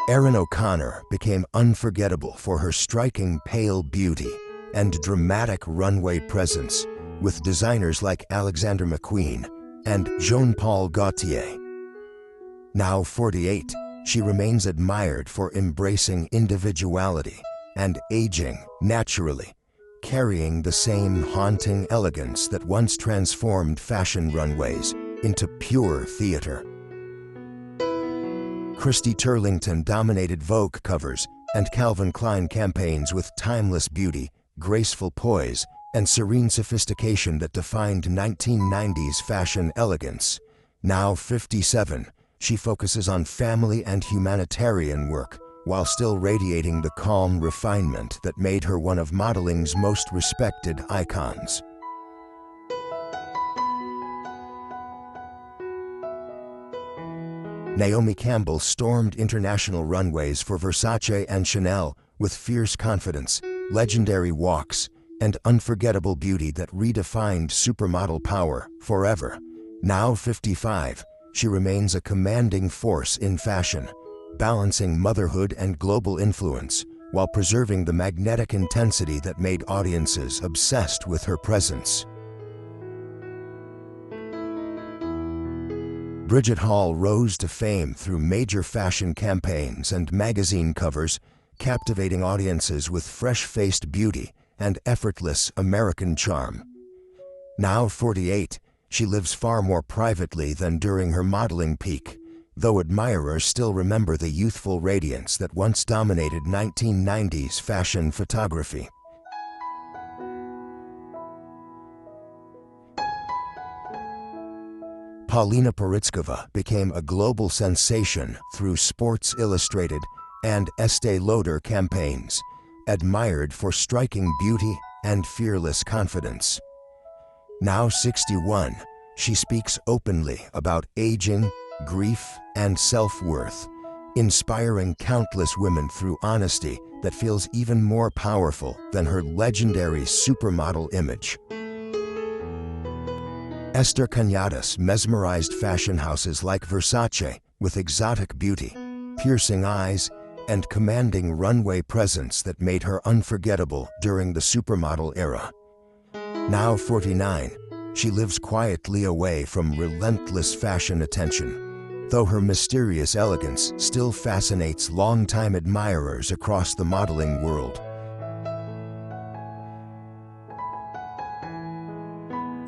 Erin O'Connor became unforgettable for her striking pale beauty and dramatic runway presence, with designers like Alexander McQueen and Jean-Paul Gaultier. Now 48, she remains admired for embracing individuality and aging naturally, carrying the same haunting elegance that once transformed fashion runways into pure theater. Christy Turlington dominated Vogue covers and Calvin Klein campaigns with timeless beauty, graceful poise, and serene sophistication that defined 1990s fashion elegance. Now 57, she focuses on family and humanitarian work, while still radiating the calm refinement that made her one of modeling's most respected icons. Naomi Campbell stormed international runways for Versace and Chanel with fierce confidence, legendary walks, and unforgettable beauty that redefined supermodel power forever. Now 55, she remains a commanding force in fashion, balancing motherhood and global influence while preserving the magnetic intensity that made audiences obsessed with her presence. Bridget Hall rose to fame through major fashion campaigns and magazine covers, captivating audiences with fresh-faced beauty and effortless American charm. Now 48, she lives far more privately than during her modeling peak, though admirers still remember the youthful radiance that once dominated 1990s fashion photography. Paulina Porizkova became a global sensation through Sports Illustrated and Estée Lauder campaigns, admired for striking beauty and fearless confidence. Now 61, she speaks openly about aging, grief, and self-worth, inspiring countless women through honesty that feels even more powerful than her legendary supermodel image. Esther Cañadas mesmerized fashion houses like Versace with exotic beauty, piercing eyes, and commanding runway presence that made her unforgettable during the supermodel era. Now 49, she lives quietly away from relentless fashion attention, though her mysterious elegance still fascinates longtime admirers across the modeling world.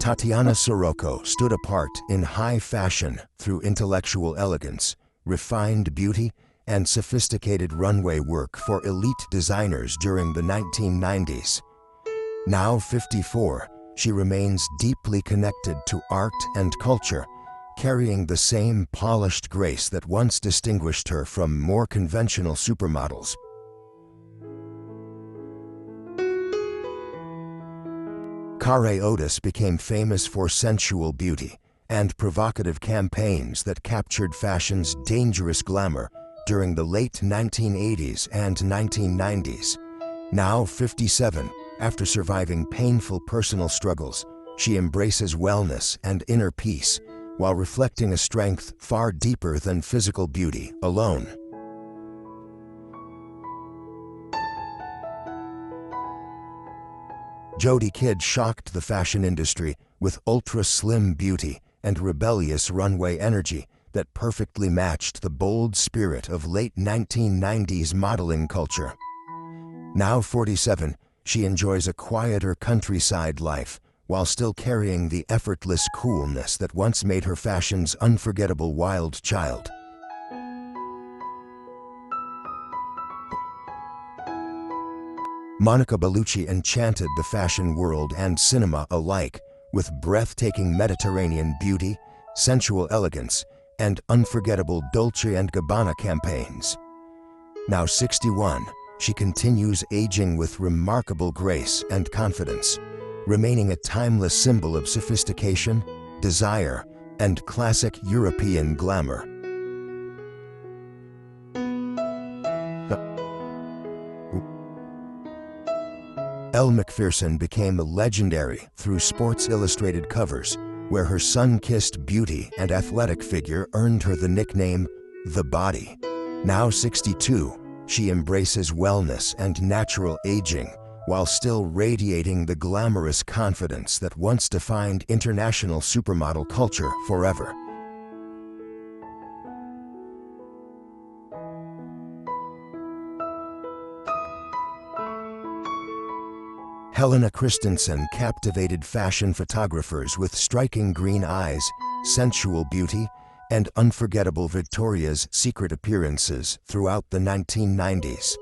Tatiana Sirocco stood apart in high fashion through intellectual elegance, refined beauty, and sophisticated runway work for elite designers during the 1990s. Now 54, she remains deeply connected to art and culture, carrying the same polished grace that once distinguished her from more conventional supermodels. Carré Otis became famous for sensual beauty and provocative campaigns that captured fashion's dangerous glamour during the late 1980s and 1990s. Now 57, after surviving painful personal struggles, she embraces wellness and inner peace while reflecting a strength far deeper than physical beauty alone. Jodie Kidd shocked the fashion industry with ultra-slim beauty and rebellious runway energy that perfectly matched the bold spirit of late 1990s modeling culture. Now 47, she enjoys a quieter countryside life while still carrying the effortless coolness that once made her fashion's unforgettable wild child. Monica Bellucci enchanted the fashion world and cinema alike with breathtaking Mediterranean beauty, sensual elegance, and unforgettable Dolce & Gabbana campaigns. Now 61, she continues aging with remarkable grace and confidence, remaining a timeless symbol of sophistication, desire, and classic European glamour. Elle Macpherson became legendary through Sports Illustrated covers, where her sun-kissed beauty and athletic figure earned her the nickname The Body. Now 62, she embraces wellness and natural aging while still radiating the glamorous confidence that once defined international supermodel culture forever. Helena Christensen captivated fashion photographers with striking green eyes, sensual beauty, and unforgettable Victoria's Secret appearances throughout the 1990s.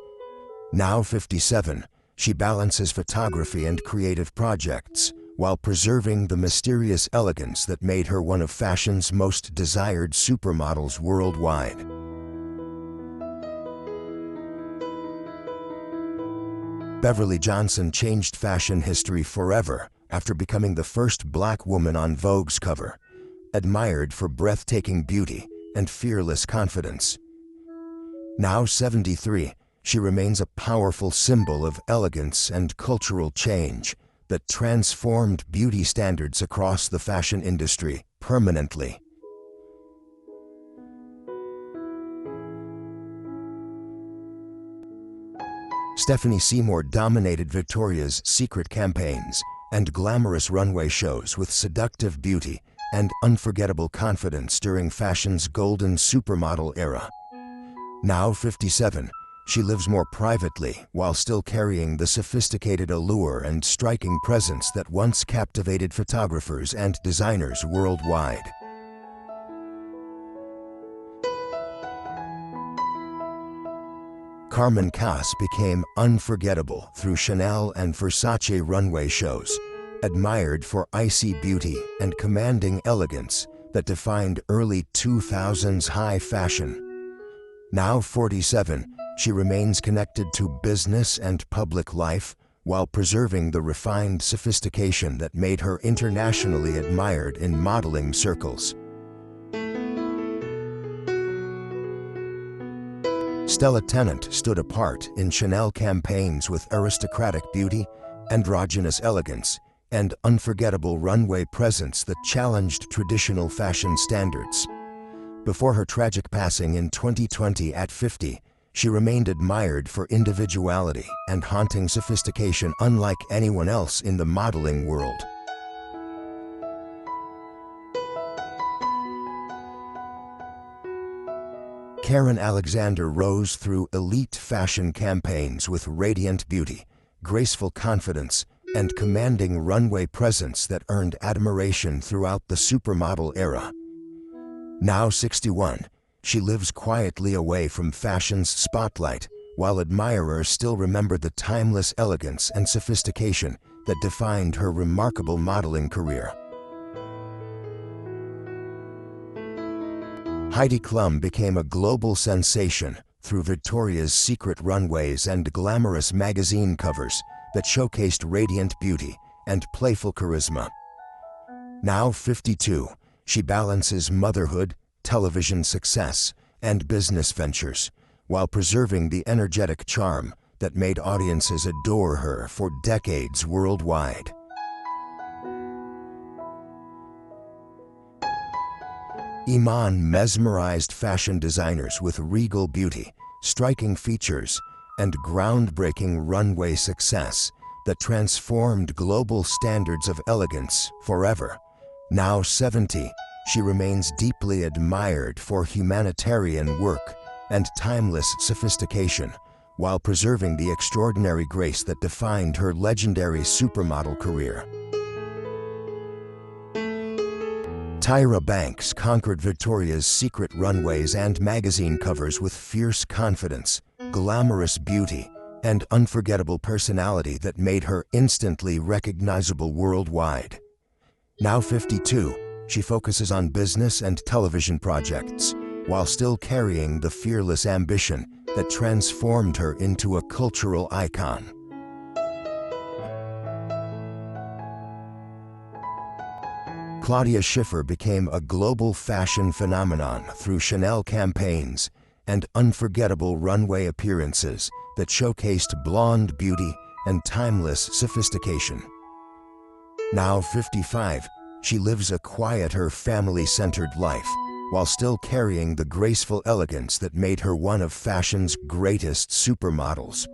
Now 57, she balances photography and creative projects while preserving the mysterious elegance that made her one of fashion's most desired supermodels worldwide. Beverly Johnson changed fashion history forever after becoming the first Black woman on Vogue's cover, admired for breathtaking beauty and fearless confidence. Now 73, she remains a powerful symbol of elegance and cultural change that transformed beauty standards across the fashion industry permanently. Stephanie Seymour dominated Victoria's Secret campaigns and glamorous runway shows with seductive beauty and unforgettable confidence during fashion's golden supermodel era. Now 57, she lives more privately while still carrying the sophisticated allure and striking presence that once captivated photographers and designers worldwide. Carmen Cass became unforgettable through Chanel and Versace runway shows, admired for icy beauty and commanding elegance that defined early 2000s high fashion. Now 47, she remains connected to business and public life while preserving the refined sophistication that made her internationally admired in modeling circles. Stella Tennant stood apart in Chanel campaigns with aristocratic beauty, androgynous elegance, and unforgettable runway presence that challenged traditional fashion standards. Before her tragic passing in 2020 at 50, she remained admired for individuality and haunting sophistication unlike anyone else in the modeling world. Karen Alexander rose through elite fashion campaigns with radiant beauty, graceful confidence, and commanding runway presence that earned admiration throughout the supermodel era. Now 61, she lives quietly away from fashion's spotlight, while admirers still remember the timeless elegance and sophistication that defined her remarkable modeling career. Heidi Klum became a global sensation through Victoria's Secret runways and glamorous magazine covers that showcased radiant beauty and playful charisma. Now 52, she balances motherhood, television success, and business ventures, while preserving the energetic charm that made audiences adore her for decades worldwide. Iman mesmerized fashion designers with regal beauty, striking features, and groundbreaking runway success that transformed global standards of elegance forever. Now 70, she remains deeply admired for humanitarian work and timeless sophistication, while preserving the extraordinary grace that defined her legendary supermodel career. Tyra Banks conquered Victoria's Secret runways and magazine covers with fierce confidence, glamorous beauty, and unforgettable personality that made her instantly recognizable worldwide. Now 52, she focuses on business and television projects, while still carrying the fearless ambition that transformed her into a cultural icon. Claudia Schiffer became a global fashion phenomenon through Chanel campaigns and unforgettable runway appearances that showcased blonde beauty and timeless sophistication. Now 55, she lives a quieter, family-centered life, while still carrying the graceful elegance that made her one of fashion's greatest supermodels.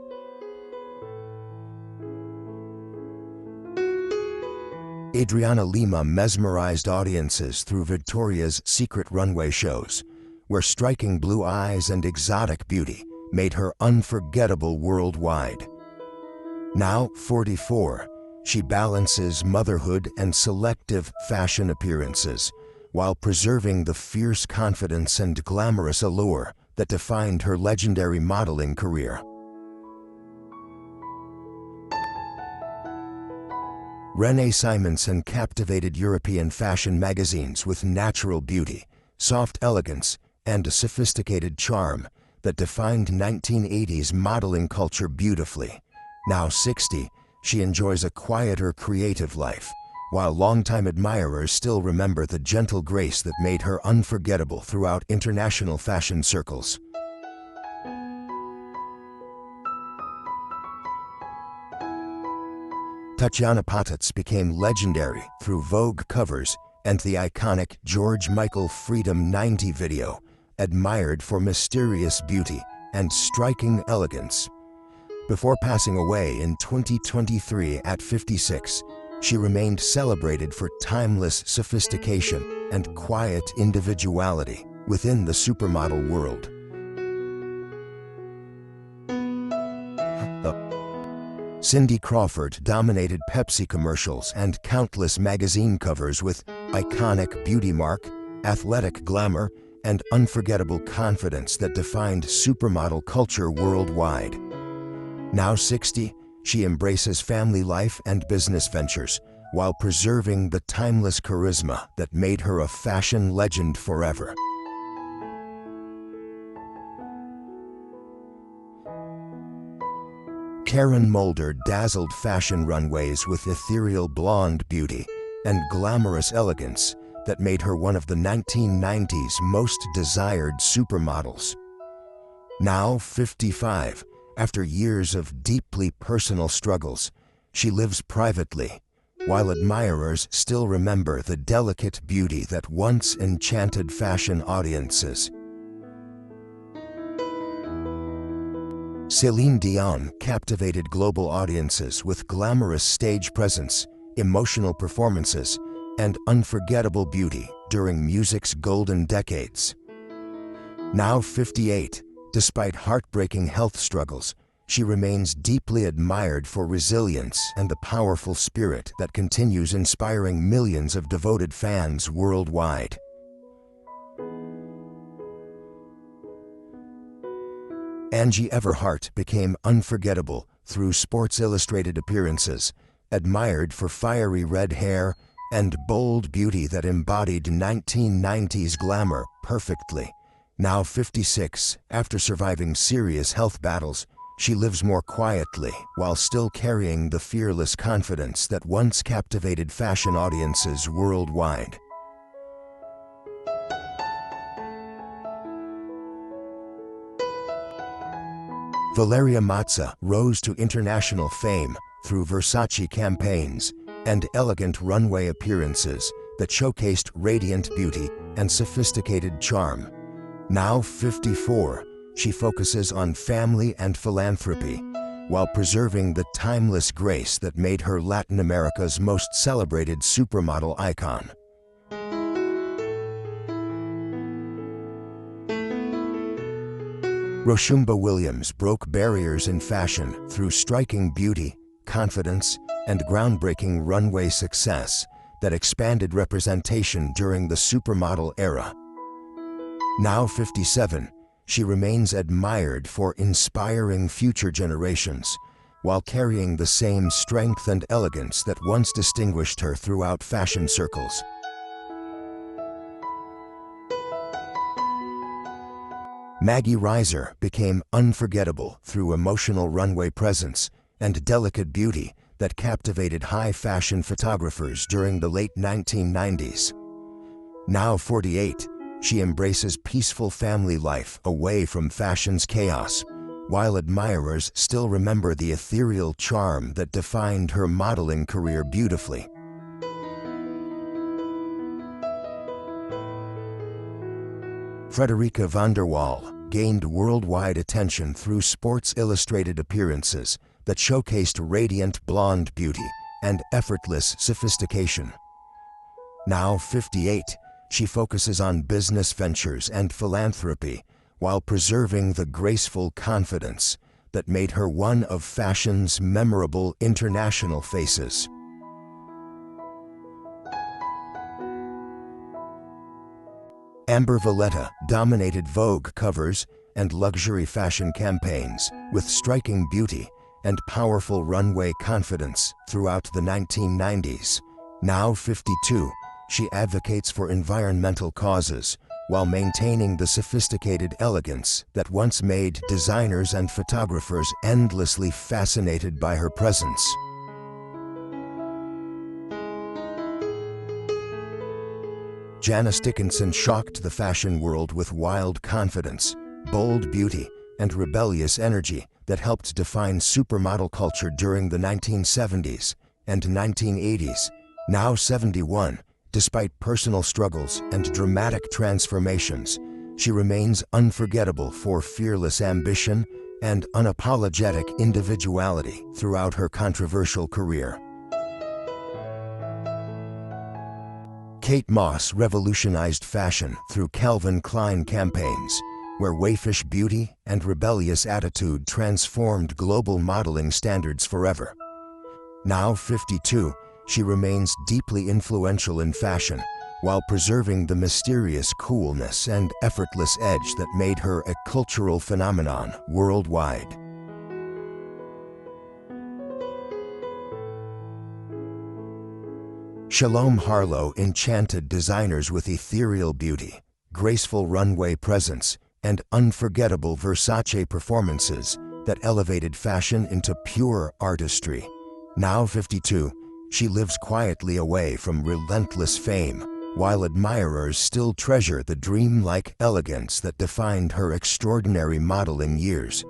Adriana Lima mesmerized audiences through Victoria's Secret runway shows, where striking blue eyes and exotic beauty made her unforgettable worldwide. Now 44, she balances motherhood and selective fashion appearances, while preserving the fierce confidence and glamorous allure that defined her legendary modeling career. Renee Simonson captivated European fashion magazines with natural beauty, soft elegance, and a sophisticated charm that defined 1980s modeling culture beautifully. Now 60, she enjoys a quieter, creative life, while longtime admirers still remember the gentle grace that made her unforgettable throughout international fashion circles. Tatjana Patitz became legendary through Vogue covers and the iconic George Michael Freedom 90 video, admired for mysterious beauty and striking elegance. Before passing away in 2023 at 56, she remained celebrated for timeless sophistication and quiet individuality within the supermodel world. Cindy Crawford dominated Pepsi commercials and countless magazine covers with iconic beauty mark, athletic glamour, and unforgettable confidence that defined supermodel culture worldwide. Now 60, she embraces family life and business ventures while preserving the timeless charisma that made her a fashion legend forever. Karen Mulder dazzled fashion runways with ethereal blonde beauty and glamorous elegance that made her one of the 1990s most desired supermodels. Now 55, after years of deeply personal struggles, she lives privately, while admirers still remember the delicate beauty that once enchanted fashion audiences. Celine Dion captivated global audiences with glamorous stage presence, emotional performances, and unforgettable beauty during music's golden decades. Now 58, despite heartbreaking health struggles, she remains deeply admired for resilience and the powerful spirit that continues inspiring millions of devoted fans worldwide. Angie Everhart became unforgettable through Sports Illustrated appearances, admired for fiery red hair and bold beauty that embodied 1990s glamour perfectly. Now 56, after surviving serious health battles, she lives more quietly while still carrying the fearless confidence that once captivated fashion audiences worldwide. Valeria Mazza rose to international fame through Versace campaigns and elegant runway appearances that showcased radiant beauty and sophisticated charm. Now 54, she focuses on family and philanthropy, while preserving the timeless grace that made her Latin America's most celebrated supermodel icon. Roshumba Williams broke barriers in fashion through striking beauty, confidence, and groundbreaking runway success that expanded representation during the supermodel era. Now 57, she remains admired for inspiring future generations, while carrying the same strength and elegance that once distinguished her throughout fashion circles. Maggie Reiser became unforgettable through emotional runway presence and delicate beauty that captivated high fashion photographers during the late 1990s. Now 48, she embraces peaceful family life away from fashion's chaos, while admirers still remember the ethereal charm that defined her modeling career beautifully. Frederica van der Waal gained worldwide attention through Sports Illustrated appearances that showcased radiant blonde beauty and effortless sophistication. Now 58, she focuses on business ventures and philanthropy while preserving the graceful confidence that made her one of fashion's memorable international faces. Amber Valletta dominated Vogue covers and luxury fashion campaigns with striking beauty and powerful runway confidence throughout the 1990s. Now 52, she advocates for environmental causes while maintaining the sophisticated elegance that once made designers and photographers endlessly fascinated by her presence. Janice Dickinson shocked the fashion world with wild confidence, bold beauty, and rebellious energy that helped define supermodel culture during the 1970s and 1980s. Now 71, despite personal struggles and dramatic transformations, she remains unforgettable for fearless ambition and unapologetic individuality throughout her controversial career. Kate Moss revolutionized fashion through Calvin Klein campaigns, where waifish beauty and rebellious attitude transformed global modeling standards forever. Now 52, she remains deeply influential in fashion, while preserving the mysterious coolness and effortless edge that made her a cultural phenomenon worldwide. Shalom Harlow enchanted designers with ethereal beauty, graceful runway presence, and unforgettable Versace performances that elevated fashion into pure artistry. Now 52, she lives quietly away from relentless fame, while admirers still treasure the dreamlike elegance that defined her extraordinary modeling years.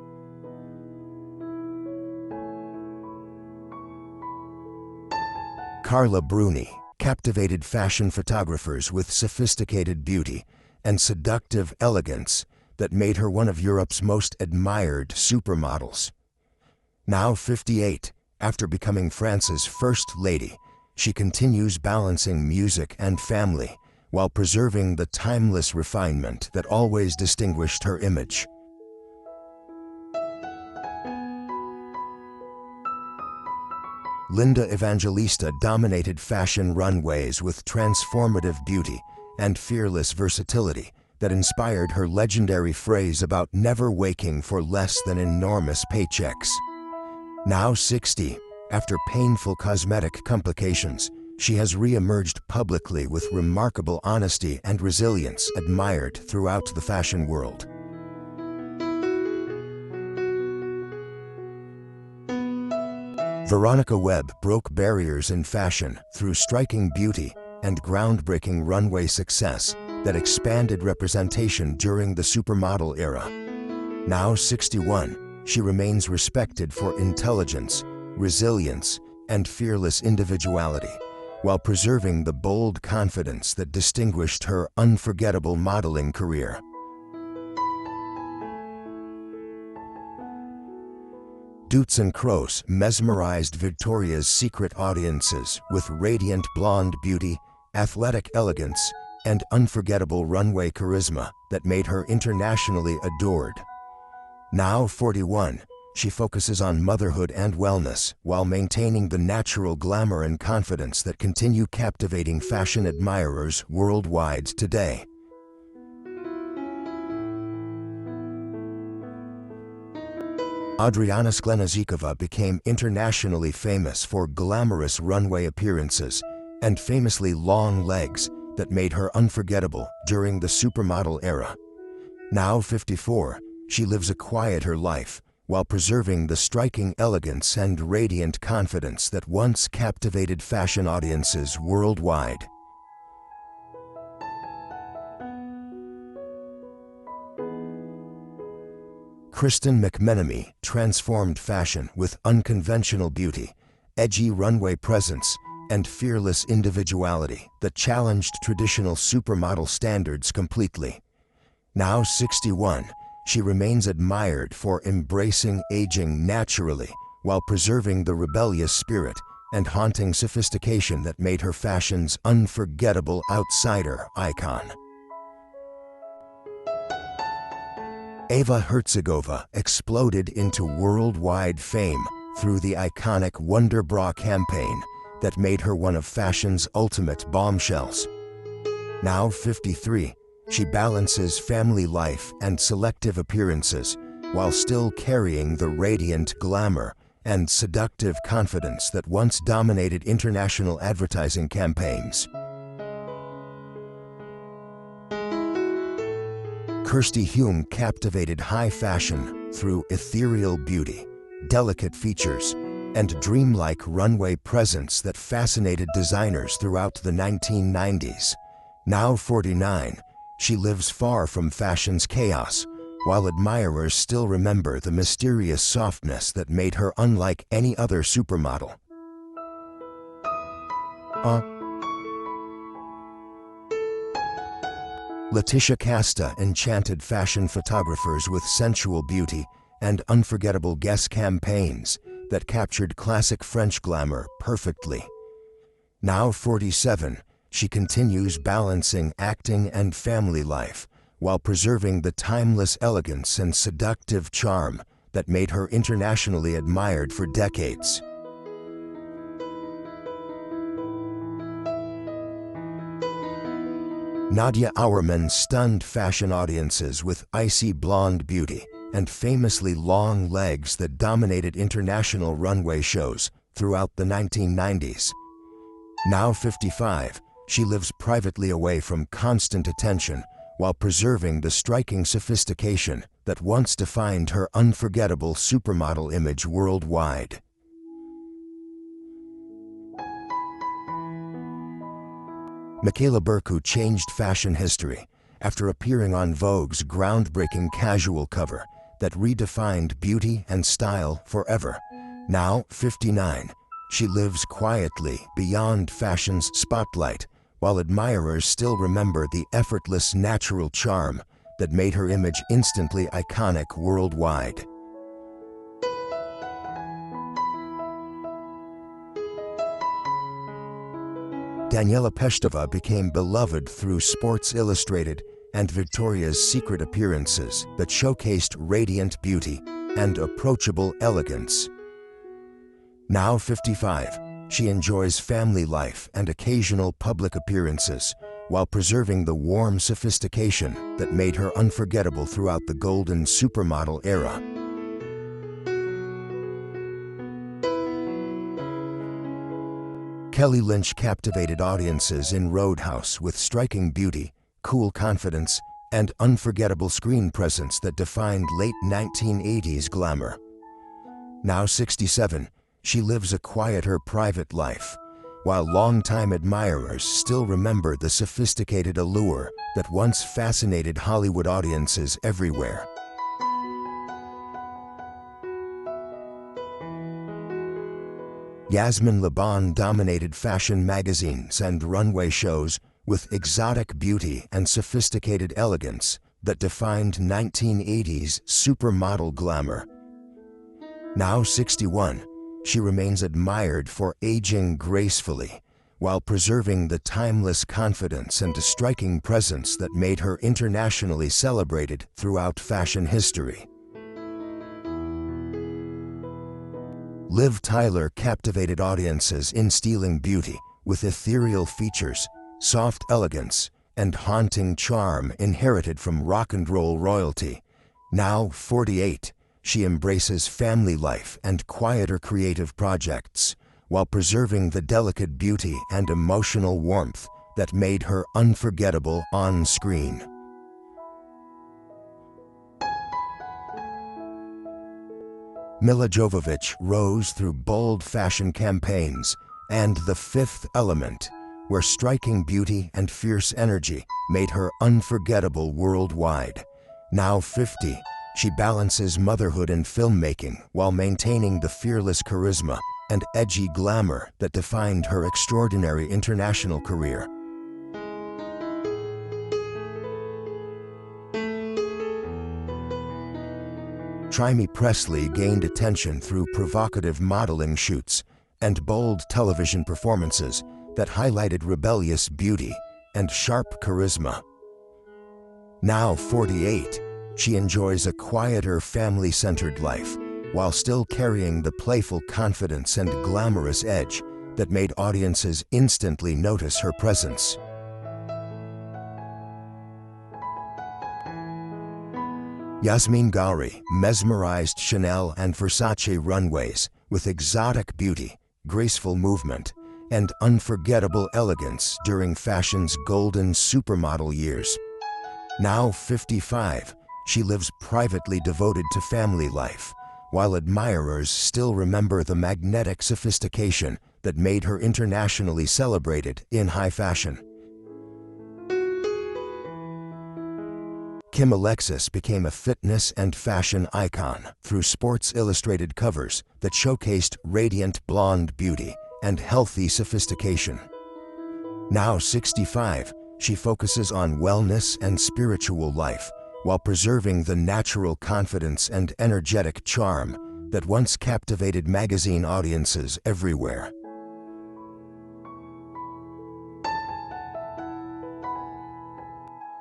Carla Bruni captivated fashion photographers with sophisticated beauty and seductive elegance that made her one of Europe's most admired supermodels. Now 58, after becoming France's first lady, she continues balancing music and family while preserving the timeless refinement that always distinguished her image. Linda Evangelista dominated fashion runways with transformative beauty and fearless versatility that inspired her legendary phrase about never waking for less than enormous paychecks. Now 60, after painful cosmetic complications, she has re-emerged publicly with remarkable honesty and resilience admired throughout the fashion world. Veronica Webb broke barriers in fashion through striking beauty and groundbreaking runway success that expanded representation during the supermodel era. Now 61, she remains respected for intelligence, resilience, and fearless individuality, while preserving the bold confidence that distinguished her unforgettable modeling career. Dutz and Kroos mesmerized Victoria's Secret audiences with radiant blonde beauty, athletic elegance, and unforgettable runway charisma that made her internationally adored. Now 41, she focuses on motherhood and wellness while maintaining the natural glamour and confidence that continue captivating fashion admirers worldwide today. Adriana Sklenazikova became internationally famous for glamorous runway appearances and famously long legs that made her unforgettable during the supermodel era. Now 54, she lives a quieter life while preserving the striking elegance and radiant confidence that once captivated fashion audiences worldwide. Kristen McMenemy transformed fashion with unconventional beauty, edgy runway presence, and fearless individuality that challenged traditional supermodel standards completely. Now 61, she remains admired for embracing aging naturally while preserving the rebellious spirit and haunting sophistication that made her fashion's unforgettable outsider icon. Eva Herzegovina exploded into worldwide fame through the iconic Wonder Bra campaign that made her one of fashion's ultimate bombshells. Now 53, she balances family life and selective appearances while still carrying the radiant glamour and seductive confidence that once dominated international advertising campaigns. Kirsty Hume captivated high fashion through ethereal beauty, delicate features, and dreamlike runway presence that fascinated designers throughout the 1990s. Now 49, she lives far from fashion's chaos, while admirers still remember the mysterious softness that made her unlike any other supermodel. Letitia Casta enchanted fashion photographers with sensual beauty and unforgettable guest campaigns that captured classic French glamour perfectly. Now 47, she continues balancing acting and family life while preserving the timeless elegance and seductive charm that made her internationally admired for decades. Nadia Auermann stunned fashion audiences with icy blonde beauty and famously long legs that dominated international runway shows throughout the 1990s. Now 55, she lives privately away from constant attention while preserving the striking sophistication that once defined her unforgettable supermodel image worldwide. Michaela Berku changed fashion history after appearing on Vogue's groundbreaking casual cover that redefined beauty and style forever. Now 59, she lives quietly beyond fashion's spotlight, while admirers still remember the effortless natural charm that made her image instantly iconic worldwide. Daniela Peshtova became beloved through Sports Illustrated and Victoria's Secret appearances that showcased radiant beauty and approachable elegance. Now 55, she enjoys family life and occasional public appearances while preserving the warm sophistication that made her unforgettable throughout the golden supermodel era. Kelly Lynch captivated audiences in Roadhouse with striking beauty, cool confidence, and unforgettable screen presence that defined late 1980s glamour. Now 67, she lives a quieter private life, while longtime admirers still remember the sophisticated allure that once fascinated Hollywood audiences everywhere. Yasmin Laban dominated fashion magazines and runway shows with exotic beauty and sophisticated elegance that defined 1980s supermodel glamour. Now 61, she remains admired for aging gracefully while preserving the timeless confidence and striking presence that made her internationally celebrated throughout fashion history. Liv Tyler captivated audiences in stealing beauty with ethereal features, soft elegance, and haunting charm inherited from rock and roll royalty. Now 48, she embraces family life and quieter creative projects while preserving the delicate beauty and emotional warmth that made her unforgettable on screen. Milla Jovovich rose through bold fashion campaigns and The Fifth Element, where striking beauty and fierce energy made her unforgettable worldwide. Now 50, she balances motherhood and filmmaking while maintaining the fearless charisma and edgy glamour that defined her extraordinary international career. Jaime Pressly gained attention through provocative modeling shoots and bold television performances that highlighted rebellious beauty and sharp charisma. Now 48, she enjoys a quieter, family-centered life while still carrying the playful confidence and glamorous edge that made audiences instantly notice her presence. Yasmin Ghauri mesmerized Chanel and Versace runways with exotic beauty, graceful movement, and unforgettable elegance during fashion's golden supermodel years. Now 55, she lives privately devoted to family life, while admirers still remember the magnetic sophistication that made her internationally celebrated in high fashion. Kim Alexis became a fitness and fashion icon through Sports Illustrated covers that showcased radiant blonde beauty and healthy sophistication. Now 65, she focuses on wellness and spiritual life while preserving the natural confidence and energetic charm that once captivated magazine audiences everywhere.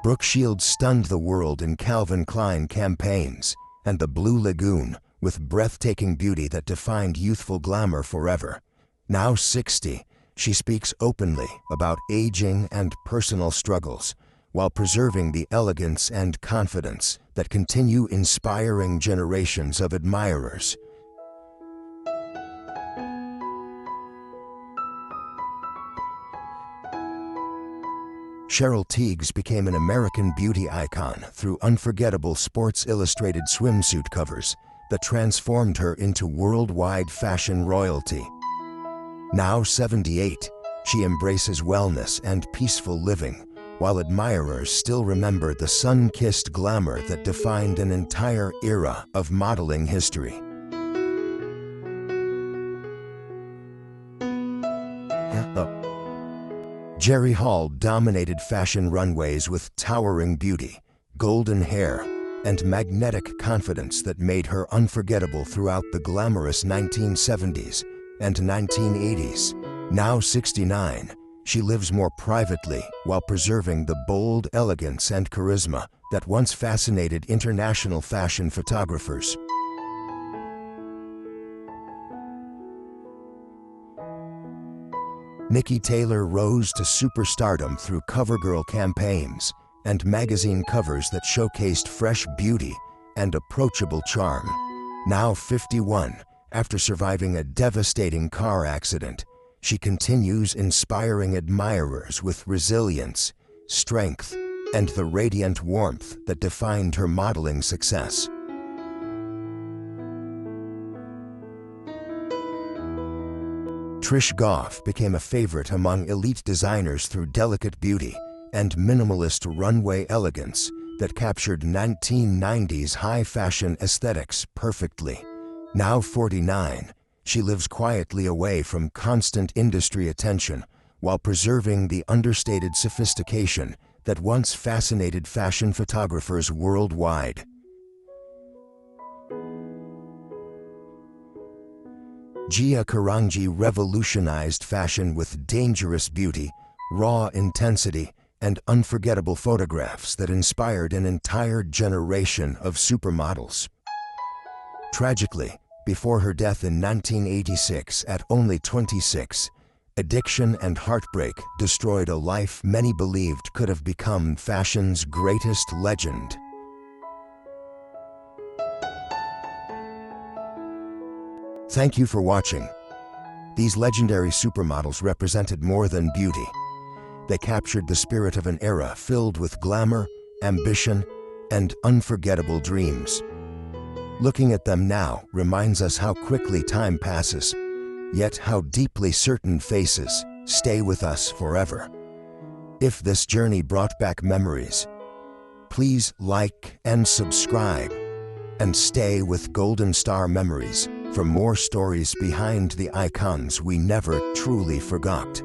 Brooke Shields stunned the world in Calvin Klein campaigns and the Blue Lagoon with breathtaking beauty that defined youthful glamour forever. Now 60, she speaks openly about aging and personal struggles while preserving the elegance and confidence that continue inspiring generations of admirers. Cheryl Tiegs became an American beauty icon through unforgettable Sports Illustrated swimsuit covers that transformed her into worldwide fashion royalty. Now 78, she embraces wellness and peaceful living, while admirers still remember the sun-kissed glamour that defined an entire era of modeling history. Jerry Hall dominated fashion runways with towering beauty, golden hair, and magnetic confidence that made her unforgettable throughout the glamorous 1970s and 1980s. Now 69, she lives more privately while preserving the bold elegance and charisma that once fascinated international fashion photographers. Nikki Taylor rose to superstardom through CoverGirl campaigns and magazine covers that showcased fresh beauty and approachable charm. Now 51, after surviving a devastating car accident, she continues inspiring admirers with resilience, strength, and the radiant warmth that defined her modeling success. Trish Goff became a favorite among elite designers through delicate beauty and minimalist runway elegance that captured 1990s high fashion aesthetics perfectly. Now 49, she lives quietly away from constant industry attention while preserving the understated sophistication that once fascinated fashion photographers worldwide. Gia Karangi revolutionized fashion with dangerous beauty, raw intensity, and unforgettable photographs that inspired an entire generation of supermodels. Tragically, before her death in 1986 at only 26, addiction and heartbreak destroyed a life many believed could have become fashion's greatest legend. Thank you for watching. These legendary supermodels represented more than beauty. They captured the spirit of an era filled with glamour, ambition, and unforgettable dreams. Looking at them now reminds us how quickly time passes, yet how deeply certain faces stay with us forever. If this journey brought back memories, please like and subscribe, and stay with Golden Star Memories for more stories behind the icons we never truly forgot.